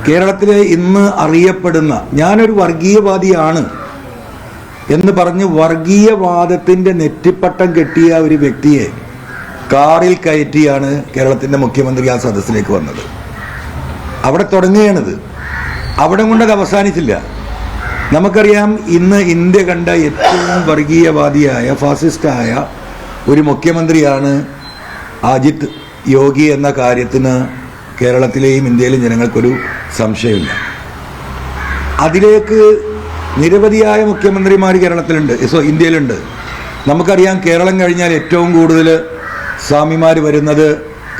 കേരളത്തിലെ ഇന്ന് അറിയപ്പെടുന്ന ഞാനൊരു വർഗീയവാദിയാണ് എന്ന് പറഞ്ഞ് വർഗീയവാദത്തിന്റെ നെറ്റിപ്പട്ടം കെട്ടിയ ഒരു വ്യക്തിയെ കാറിൽ കയറ്റിയാണ് കേരളത്തിന്റെ മുഖ്യമന്ത്രി ആ സദസ്സിലേക്ക് വന്നത്. അവിടെ തുടങ്ങുകയാണിത്. അവിടെ കൊണ്ടത് അവസാനിച്ചില്ല. നമുക്കറിയാം, ഇന്ന് ഇന്ത്യ കണ്ട ഏറ്റവും വർഗീയവാദിയായ ഫാസിസ്റ്റായ ഒരു മുഖ്യമന്ത്രിയാണ് അജിത് യോഗി എന്ന കാര്യത്തിന് കേരളത്തിലെയും ഇന്ത്യയിലെയും ജനങ്ങൾക്കൊരു സംശയമില്ല. അതിലേക്ക് നിരവധിയായ മുഖ്യമന്ത്രിമാർ കേരളത്തിലുണ്ട്, ഇന്ത്യയിലുണ്ട്. നമുക്കറിയാം, കേരളം കഴിഞ്ഞാൽ ഏറ്റവും കൂടുതൽ സ്വാമിമാർ വരുന്നത്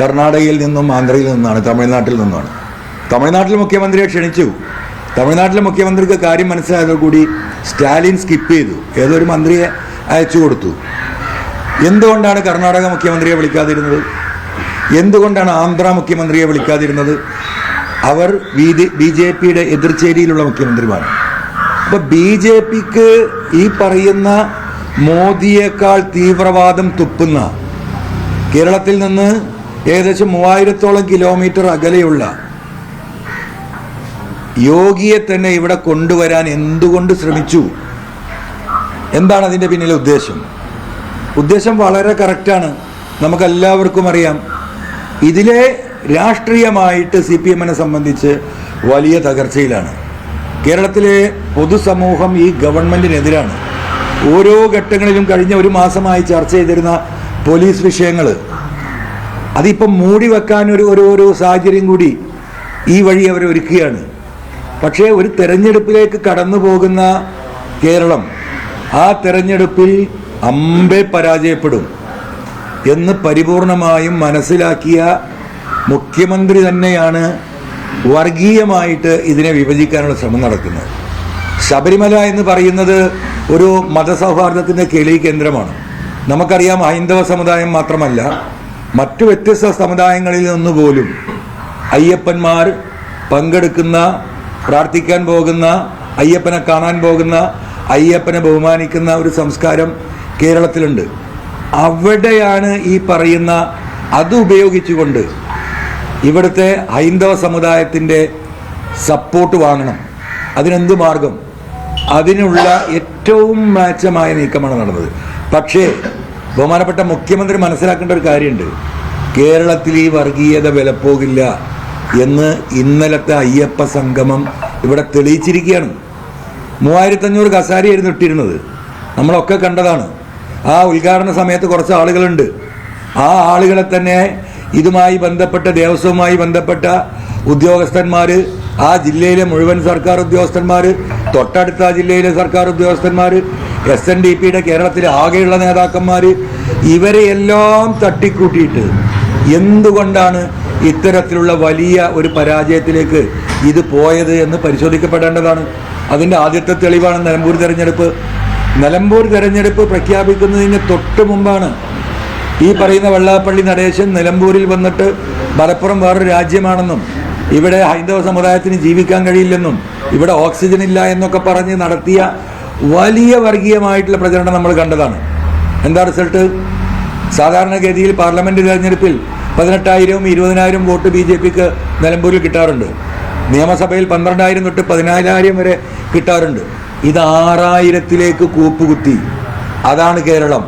കർണാടകയിൽ നിന്നും ആന്ധ്രയിൽ നിന്നാണ്, തമിഴ്നാട്ടിൽ നിന്നുമാണ്. തമിഴ്നാട്ടിൽ മുഖ്യമന്ത്രിയെ ക്ഷണിച്ചു. തമിഴ്നാട്ടിലെ മുഖ്യമന്ത്രിക്ക് കാര്യം മനസ്സിലായതോടുകൂടി സ്റ്റാലിൻ സ്കിപ്പ് ചെയ്തു, ഏതൊരു മന്ത്രിയെ അയച്ചു കൊടുത്തു. എന്തുകൊണ്ടാണ് കർണാടക മുഖ്യമന്ത്രിയെ വിളിക്കാതിരുന്നത്? എന്തുകൊണ്ടാണ് ആന്ധ്ര മുഖ്യമന്ത്രിയെ വിളിക്കാതിരുന്നത്? അവർ BJPയുടെ എതിർചേരിയിലുള്ള മുഖ്യമന്ത്രിമാരാണ്. അപ്പൊ BJPക്ക് ഈ പറയുന്ന മോദിയേക്കാൾ തീവ്രവാദം തുപ്പുന്ന, കേരളത്തിൽ നിന്ന് ഏകദേശം 3000-ഓളം കിലോമീറ്റർ അകലെയുള്ള യോഗിയെ തന്നെ ഇവിടെ കൊണ്ടുവരാൻ എന്തുകൊണ്ട് ശ്രമിച്ചു? എന്താണ് അതിന്റെ പിന്നിലെ ഉദ്ദേശം? ഉദ്ദേശം വളരെ കറക്റ്റാണ്, നമുക്കെല്ലാവർക്കും അറിയാം. ഇതിലെ രാഷ്ട്രീയമായിട്ട് CPM-നെ സംബന്ധിച്ച് വലിയ തകർച്ചയിലാണ്. കേരളത്തിലെ പൊതുസമൂഹം ഈ ഗവൺമെന്റിനെതിരാണ്. ഓരോ ഘട്ടങ്ങളിലും കഴിഞ്ഞ ഒരു മാസമായി ചർച്ച ചെയ്തിരുന്ന പോലീസ് വിഷയങ്ങൾ, അതിപ്പം മൂടി വെക്കാൻ ഒരു സാഹചര്യം കൂടി ഈ വഴി അവർ ഒരുക്കുകയാണ്. പക്ഷേ ഒരു തെരഞ്ഞെടുപ്പിലേക്ക് കടന്നു പോകുന്ന കേരളം ആ തെരഞ്ഞെടുപ്പിൽ അമ്പേ പരാജയപ്പെടും എന്ന് പരിപൂർണമായും മനസ്സിലാക്കിയ മുഖ്യമന്ത്രി തന്നെയാണ് വർഗീയമായിട്ട് ഇതിനെ വിഭജിക്കാനുള്ള ശ്രമം നടക്കുന്നത്. ശബരിമല എന്ന് പറയുന്നത് ഒരു മതസൗഹാർദ്ദത്തിന്റെ കേളി കേന്ദ്രമാണ്. നമുക്കറിയാം, ഹൈന്ദവ സമുദായം മാത്രമല്ല, മറ്റു വ്യത്യസ്ത സമുദായങ്ങളിൽ നിന്നുപോലും അയ്യപ്പന്മാർ പങ്കെടുക്കുന്ന, പ്രാർത്ഥിക്കാൻ പോകുന്ന, അയ്യപ്പനെ കാണാൻ പോകുന്ന, അയ്യപ്പനെ ബഹുമാനിക്കുന്ന ഒരു സംസ്കാരം കേരളത്തിലുണ്ട്. അവിടെയാണ് ഈ പറയുന്ന അത് ഉപയോഗിച്ചുകൊണ്ട് ഇവിടുത്തെ ഹൈന്ദവ സമുദായത്തിൻ്റെ സപ്പോർട്ട് വാങ്ങണം. അതിനെന്ത് മാർഗം? അതിനുള്ള ഏറ്റവും മാച്ചമായ നീക്കമാണ് നടന്നത്. പക്ഷേ ബഹുമാനപ്പെട്ട മുഖ്യമന്ത്രി മനസ്സിലാക്കേണ്ട ഒരു കാര്യമുണ്ട്. കേരളത്തിൽ ഈ വർഗീയത വിലപ്പോകില്ല എന്ന് ഇന്നലത്തെ അയ്യപ്പ സംഗമം ഇവിടെ തെളിയിച്ചിരിക്കുകയാണ്. 3500 കസാരയായിരുന്നു ഇട്ടിരുന്നത്, നമ്മളൊക്കെ കണ്ടതാണ്. ആ ഉദ്ഘാടന സമയത്ത് കുറച്ച് ആളുകളുണ്ട്. ആ ആളുകളെ തന്നെ ഇതുമായി ബന്ധപ്പെട്ട, ദേവസ്വവുമായി ബന്ധപ്പെട്ട ഉദ്യോഗസ്ഥന്മാർ, ആ ജില്ലയിലെ മുഴുവൻ സർക്കാർ ഉദ്യോഗസ്ഥന്മാർ, തൊട്ടടുത്ത ജില്ലയിലെ സർക്കാർ ഉദ്യോഗസ്ഥന്മാർ, SNDPയുടെ കേരളത്തിലെ ആകെയുള്ള നേതാക്കന്മാർ, ഇവരെയെല്ലാം തട്ടിക്കൂട്ടിയിട്ട് എന്തുകൊണ്ടാണ് ഇത്തരത്തിലുള്ള വലിയ ഒരു പരാജയത്തിലേക്ക് ഇത് പോയത് എന്ന് പരിശോധിക്കപ്പെടേണ്ടതാണ്. അതിൻ്റെ ആദ്യത്തെ തെളിവാണ് നിലമ്പൂർ തെരഞ്ഞെടുപ്പ്. നിലമ്പൂർ തെരഞ്ഞെടുപ്പ് പ്രഖ്യാപിക്കുന്നതിന് തൊട്ട് മുമ്പാണ് ഈ പറയുന്ന വെള്ളാപ്പള്ളി നടേശൻ നിലമ്പൂരിൽ വന്നിട്ട് മലപ്പുറം വേറൊരു രാജ്യമാണെന്നും ഇവിടെ ഹൈന്ദവ സമുദായത്തിന് ജീവിക്കാൻ കഴിയില്ലെന്നും ഇവിടെ ഓക്സിജൻ ഇല്ല എന്നൊക്കെ പറഞ്ഞ് നടത്തിയ വലിയ വർഗീയമായിട്ടുള്ള പ്രചരണം നമ്മൾ കണ്ടതാണ്. എന്താ റിസൾട്ട്? സാധാരണഗതിയിൽ പാർലമെന്റ് തെരഞ്ഞെടുപ്പിൽ 18,000-ഉം 20,000 വോട്ട് BJPക്ക് നിലമ്പൂരിൽ കിട്ടാറുണ്ട്. നിയമസഭയിൽ 12,000 തൊട്ട് 14,000 വരെ കിട്ടാറുണ്ട്. ഇത് 6,000-ലേക്ക് കൂപ്പുകുത്തി. അതാണ് കേരളം.